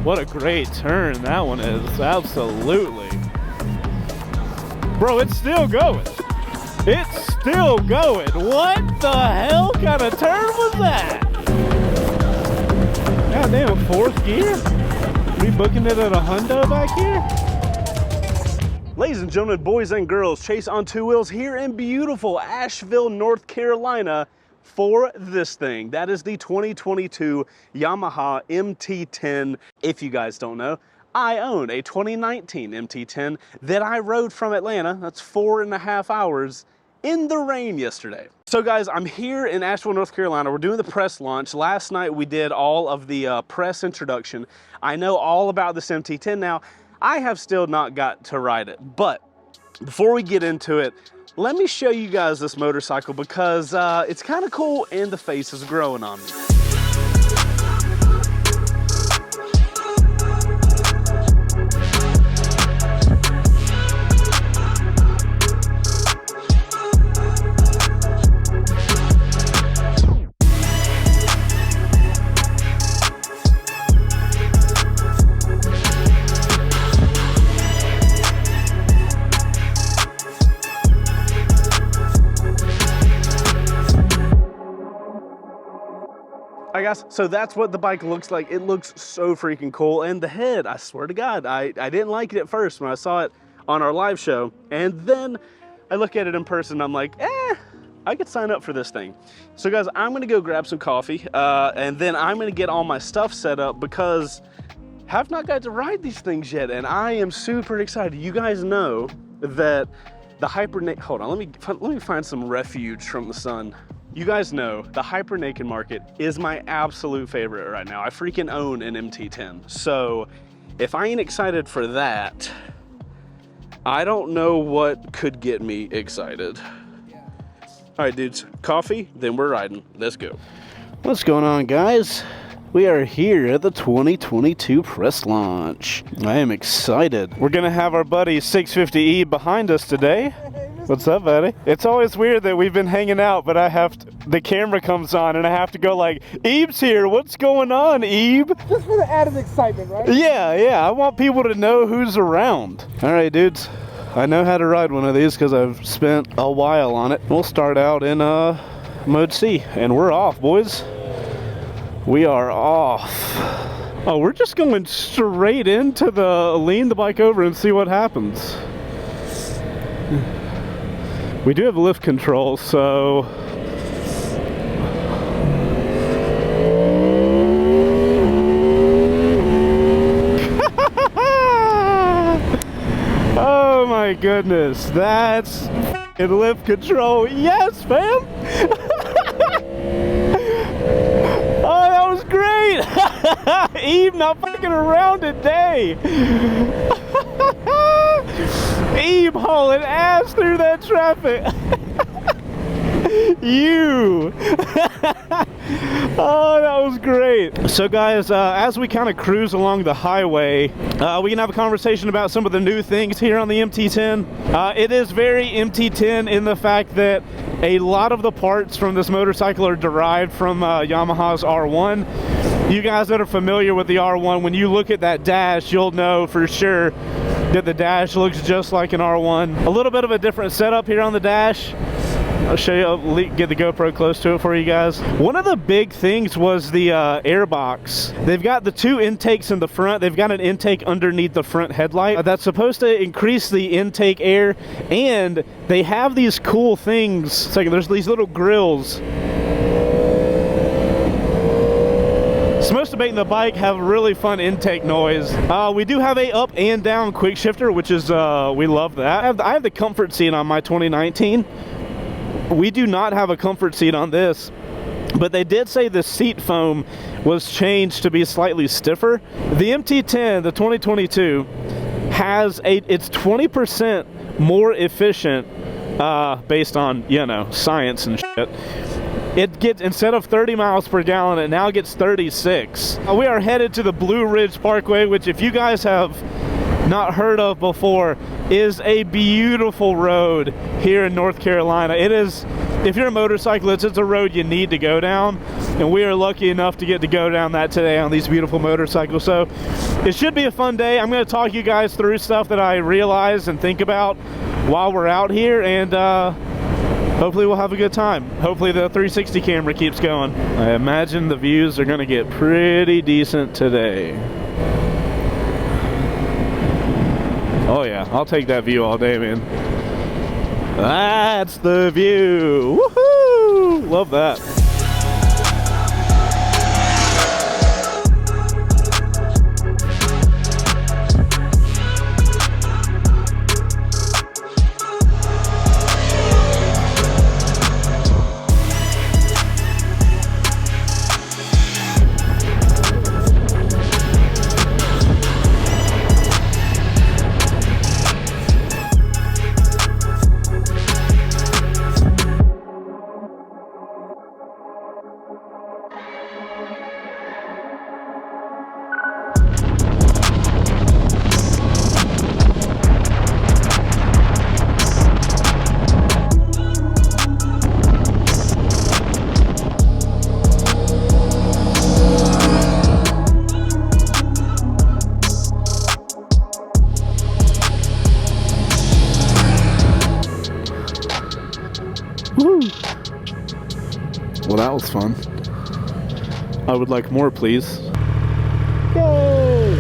What a great turn that one is. Absolutely. Bro, it's still going. It's still going. What the hell kind of turn was that? God damn, fourth gear? We booking it at a hundo back here? Ladies and gentlemen, boys and girls, Chase on Two Wheels here in beautiful Asheville, North Carolina for this thing. That is the 2022 Yamaha MT-10. If you guys don't know, I own a 2019 MT-10 that I rode from Atlanta. That's 4.5 hours in the rain yesterday. So guys, I'm here in Asheville, North Carolina. We're doing the press launch. Last night we did all of the press introduction. I know all about this MT-10 now. I have still not got to ride it, but before we get into it, let me show you guys this motorcycle because it's kind of cool and the face is growing on me. Alright guys, so that's what the bike looks like. It looks so freaking cool. And the head, I swear to God, I didn't like it at first when I saw it on our live show. And then I look at it in person, I'm like, I could sign up for this thing. So guys, I'm gonna go grab some coffee and then I'm gonna get all my stuff set up because I have not got to ride these things yet. And I am super excited. You guys know that the hold on, let me find some refuge from the sun. You guys know the hyper naked market is my absolute favorite right now. I freaking own an MT-10. So if I ain't excited for that, I don't know what could get me excited. All right, dudes, coffee, then we're riding. Let's go. What's going on, guys? We are here at the 2022 press launch. I am excited. We're gonna have our buddy 650E behind us today. What's up, buddy? It's always weird that we've been hanging out, but the camera comes on and I have to go like, Ebe's here, what's going on, Ebe? Just for the added excitement, right? Yeah, I want people to know who's around. All right, dudes, I know how to ride one of these because I've spent a while on it. We'll start out in mode C, and we're off, boys. We are off. Oh, we're just going straight into lean the bike over and see what happens. We do have lift control, so oh my goodness, that's lift control. Yes, fam. Oh, that was great. Eve not fucking around today. Eve hauling ass through that traffic. You. Oh, that was great. So guys, as we kind of cruise along the highway, we can have a conversation about some of the new things here on the MT-10. It is very MT-10 in the fact that a lot of the parts from this motorcycle are derived from Yamaha's R1. You guys that are familiar with the R1, when you look at that dash, you'll know for sure that the dash looks just like an R1. A little bit of a different setup here on the dash. I'll show you, get the GoPro close to it for you guys. One of the big things was the air box. They've got the two intakes in the front. They've got an intake underneath the front headlight that's supposed to increase the intake air, and they have these cool things. There's these little grills. It's supposed to make the bike have a really fun intake noise. We do have a up and down quick shifter, which is, we love that. I have the comfort seat on my 2019. We do not have a comfort seat on this, but they did say the seat foam was changed to be slightly stiffer. The MT-10, the 2022, it's 20% more efficient, based on, you know, science and shit. It gets, instead of 30 miles per gallon, it now gets 36. We are headed to the Blue Ridge Parkway, which if you guys have not heard of before, is a beautiful road here in North Carolina. It is, if you're a motorcyclist, it's a road you need to go down. and we are lucky enough to get to go down that today on these beautiful motorcycles. So it should be a fun day. I'm going to talk you guys through stuff that I realize and think about while we're out here, and hopefully we'll have a good time. Hopefully the 360 camera keeps going. I imagine the views are going to get pretty decent today. Oh yeah, I'll take that view all day, man. That's the view. Woohoo! Love that. Woo! Well, that was fun. I would like more, please. Yay!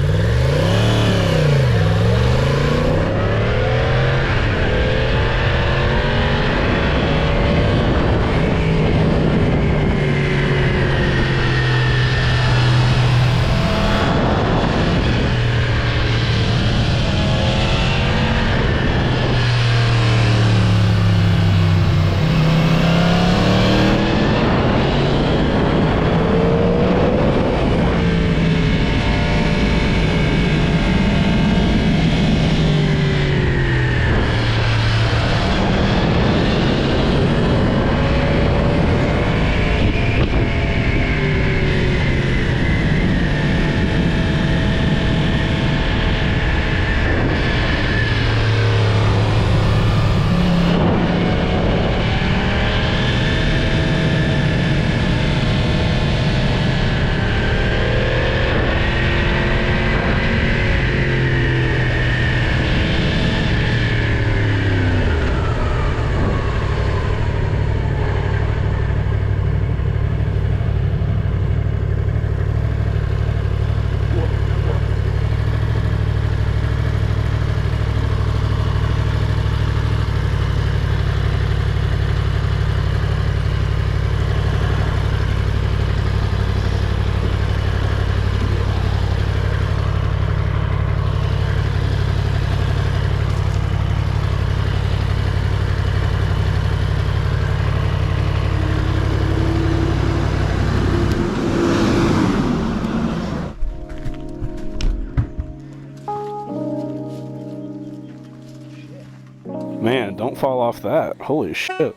Man, don't fall off that. Holy shit.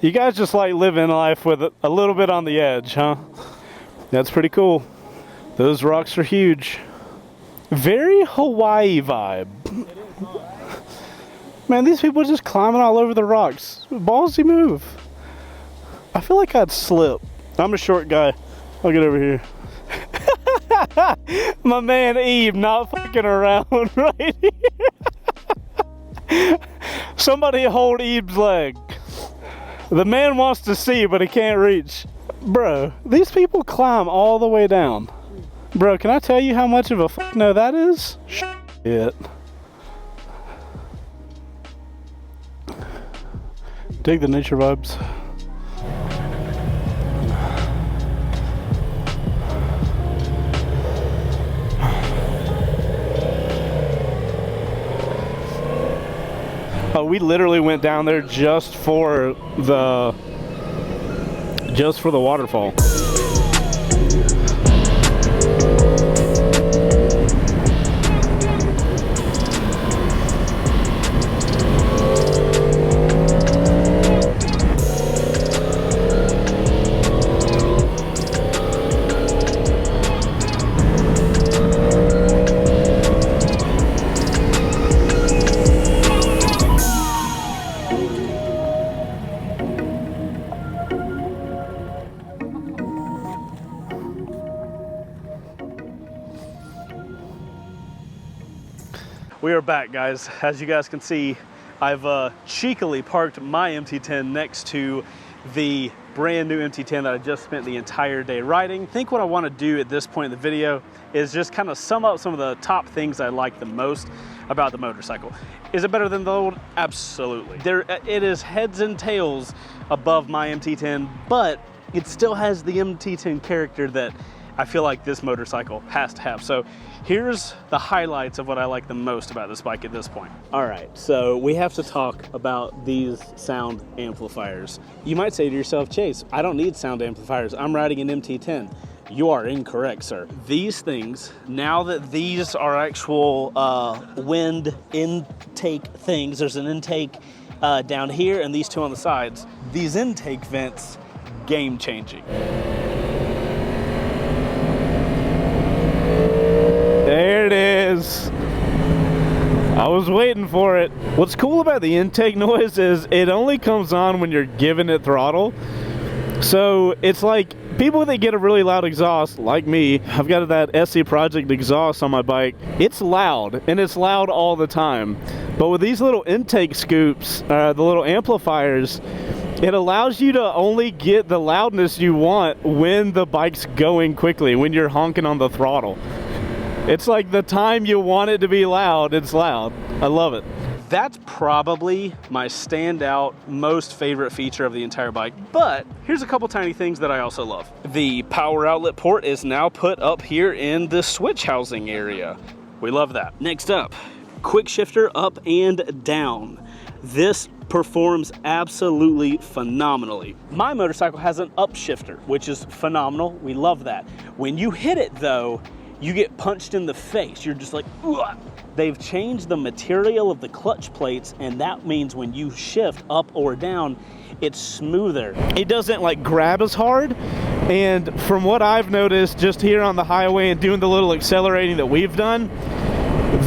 You guys just like living life with a little bit on the edge, huh? That's pretty cool. Those rocks are huge. Very Hawaii vibe. Man, these people are just climbing all over the rocks. Ballsy move. I feel like I'd slip. I'm a short guy. I'll get over here. My man Eve not fucking around right here. Somebody hold Eve's leg. The man wants to see, but he can't reach. Bro, these people climb all the way down. Bro, can I tell you how much of a fuck no that is? Shit. Dig the nature vibes. Oh, we literally went down there just for the waterfall. We are back, guys. As you guys can see, I've cheekily parked my MT-10 next to the brand new MT-10 that I just spent the entire day riding. I think what I want to do at this point in the video is just kind of sum up some of the top things I like the most about the motorcycle. Is it better than the old? Absolutely. It is heads and tails above my MT-10, but it still has the MT-10 character that I feel like this motorcycle has to have. So here's the highlights of what I like the most about this bike at this point. All right, so we have to talk about these sound amplifiers. You might say to yourself, Chase, I don't need sound amplifiers. I'm riding an MT-10. You are incorrect, sir. These things, now that these are actual wind intake things, there's an intake down here and these two on the sides. These intake vents, game changing. There it is. I was waiting for it. What's cool about the intake noise is it only comes on when you're giving it throttle. So it's like people that get a really loud exhaust, like me, I've got that SC Project exhaust on my bike. It's loud, and it's loud all the time. But with these little intake scoops, the little amplifiers, it allows you to only get the loudness you want when the bike's going quickly, when you're honking on the throttle. It's like the time you want it to be loud, it's loud. I love it. That's probably my standout, most favorite feature of the entire bike. But here's a couple tiny things that I also love. The power outlet port is now put up here in the switch housing area. We love that. Next up, quick shifter up and down. This performs absolutely phenomenally. My motorcycle has an up shifter, which is phenomenal. We love that. When you hit it though, you get punched in the face. You're just like, ugh. They've changed the material of the clutch plates, and that means when you shift up or down, it's smoother. It doesn't like grab as hard. And from what I've noticed just here on the highway and doing the little accelerating that we've done,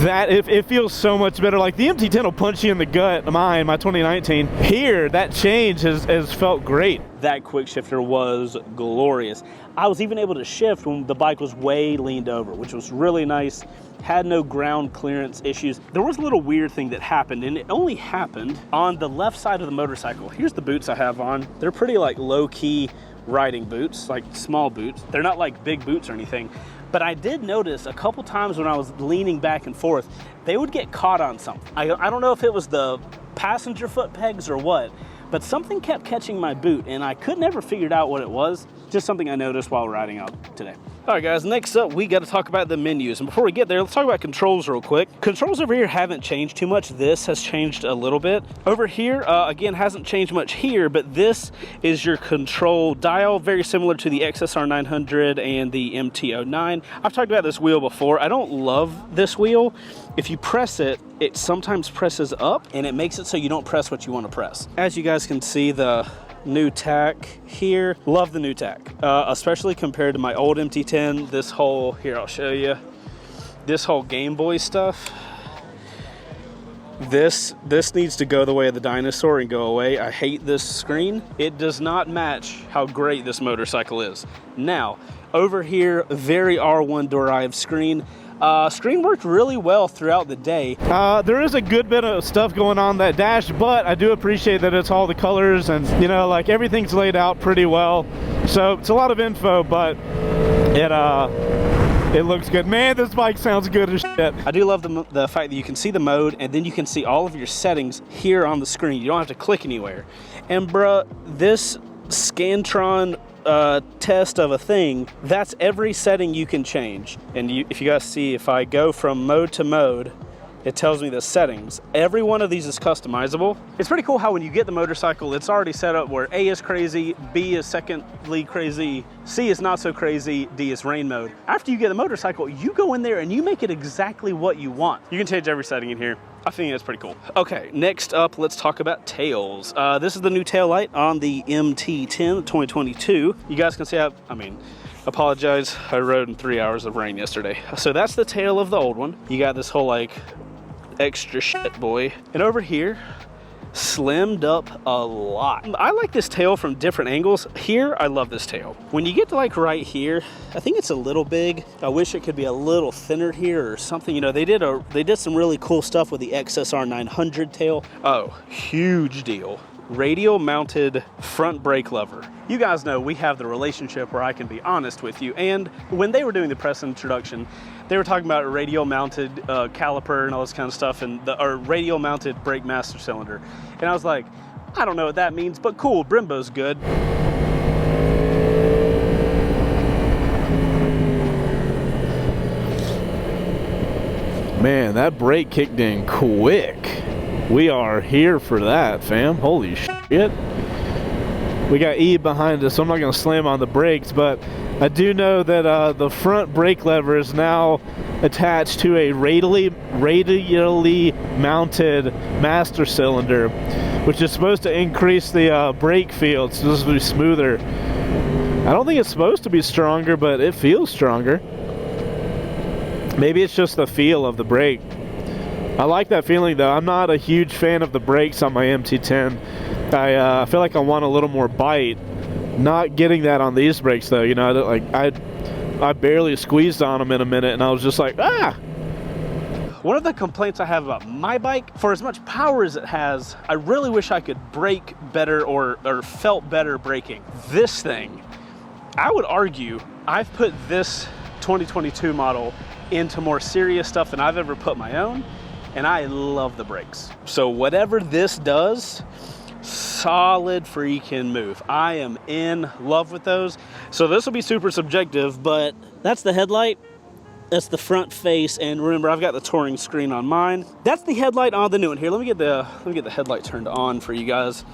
that it feels so much better. Like the MT-10 will punch you in the gut. My 2019. Here, that change has felt great. That quick shifter was glorious. I was even able to shift when the bike was way leaned over, which was really nice. Had no ground clearance issues. There was a little weird thing that happened, and it only happened on the left side of the motorcycle. Here's the boots I have on. They're pretty like low-key riding boots, like small boots. They're not like big boots or anything. But I did notice a couple times when I was leaning back and forth, they would get caught on something. I don't know if it was the passenger foot pegs or what, but something kept catching my boot, and I could never figure out what it was. Just something I noticed while riding out today. All right, guys, next up, we got to talk about the menus. And before we get there, let's talk about controls real quick. Controls over here haven't changed too much. This has changed a little bit. Over here, again, hasn't changed much here, but this is your control dial, very similar to the XSR 900 and the MT-09. I've talked about this wheel before. I don't love this wheel. If you press it, it sometimes presses up, and it makes it so you don't press what you want to press. As you guys can see, the new tack here. Love the new tack, especially compared to my old MT-10. This whole, here, I'll show you. This whole Game Boy stuff. This needs to go the way of the dinosaur and go away. I hate this screen. It does not match how great this motorcycle is. Now, over here, very R1 derived screen. Screen worked really well throughout the day. There is a good bit of stuff going on that dash, but I do appreciate that it's all the colors and, you know, like everything's laid out pretty well. So it's a lot of info, but it looks good. Man, this bike sounds good as shit. I do love the fact that you can see the mode, and then you can see all of your settings here on the screen. You don't have to click anywhere. And bruh, this Scantron test of a thing, that's every setting you can change. And if you guys see, if I go from mode to mode, it tells me the settings. Every one of these is customizable. It's pretty cool how when you get the motorcycle, it's already set up where A is crazy, B is secondly crazy, C is not so crazy, D is rain mode. After you get the motorcycle, you go in there and you make it exactly what you want. You can change every setting in here. I think that's pretty cool. Okay, next up, let's talk about tails. This is the new tail light on the MT-10 2022. You guys can see apologize, I rode in 3 hours of rain yesterday. So that's the tail of the old one. You got this whole like extra shit boy. And over here, slimmed up a lot. I like this tail from different angles. Here, I love this tail. When you get to like right here, I think it's a little big. I wish it could be a little thinner here or something. You know, they did some really cool stuff with the XSR 900 tail. Oh, huge deal. Radial mounted front brake lever. You guys know we have the relationship where I can be honest with you, and when they were doing the press introduction, they were talking about a radial mounted caliper and all this kind of stuff, and or radial mounted brake master cylinder. And I was like, I don't know what that means, but cool, Brembo's good. Man, that brake kicked in quick. We are here for that, fam. Holy shit. We got E behind us, so I'm not going to slam on the brakes, but I do know that the front brake lever is now attached to a radially mounted master cylinder, which is supposed to increase the brake field, so this will be smoother. I don't think it's supposed to be stronger, but it feels stronger. Maybe it's just the feel of the brake. I like that feeling though. I'm not a huge fan of the brakes on my MT10. I feel like I want a little more bite. Not getting that on these brakes though. You know, I barely squeezed on them in a minute, and I was just like, ah. One of the complaints I have about my bike, for as much power as it has, I really wish I could brake better or felt better braking. This thing, I would argue, I've put this 2022 model into more serious stuff than I've ever put my own. And I love the brakes. So whatever this does, solid freaking move. I am in love with those. So this will be super subjective, but that's the headlight. That's the front face, and remember, I've got the touring screen on mine. That's the headlight on the new one. Here, let me get the headlight turned on for you guys.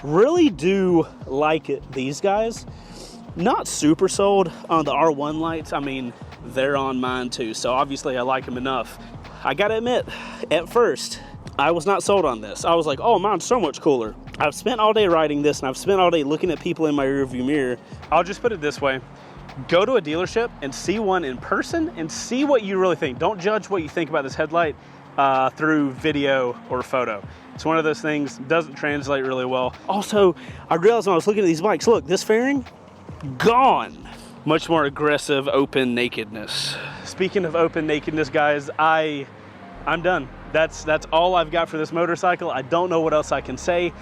Really do like these guys. Not super sold on the R1 lights. I mean, they're on mine too, so obviously I like them enough. I gotta admit, at first, I was not sold on this. I was like, oh, mine's so much cooler. I've spent all day riding this, and I've spent all day looking at people in my rearview mirror. I'll just put it this way. Go to a dealership and see one in person and see what you really think. Don't judge what you think about this headlight through video or photo. It's one of those things, doesn't translate really well. Also, I realized when I was looking at these bikes, look, this fairing, gone. Much more aggressive open nakedness. Speaking of open nakedness, guys, I'm done. That's all I've got for this motorcycle. I don't know what else I can say.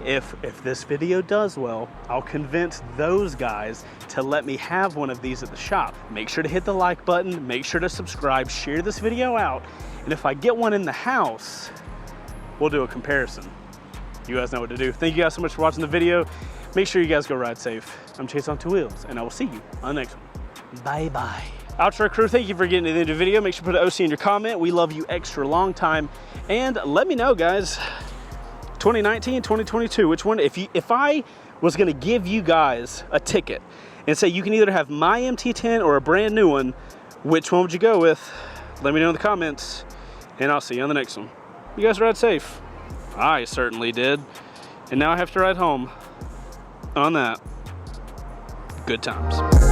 If this video does well, I'll convince those guys to let me have one of these at the shop. Make sure to hit the like button, make sure to subscribe, share this video out, and if I get one in the house, we'll do a comparison. You guys know what to do. Thank you guys so much for watching the video. Make sure you guys go ride safe. I'm Chaseontwowheels, and I will see you on the next one. Bye-bye. Outro crew, thank you for getting to the end of the video. Make sure to put an OC in your comment. We love you extra long time. And let me know, guys, 2019, 2022, which one, if I was gonna give you guys a ticket and say you can either have my MT-10 or a brand new one, which one would you go with? Let me know in the comments, and I'll see you on the next one. You guys ride safe. I certainly did. And now I have to ride home on that. Good times.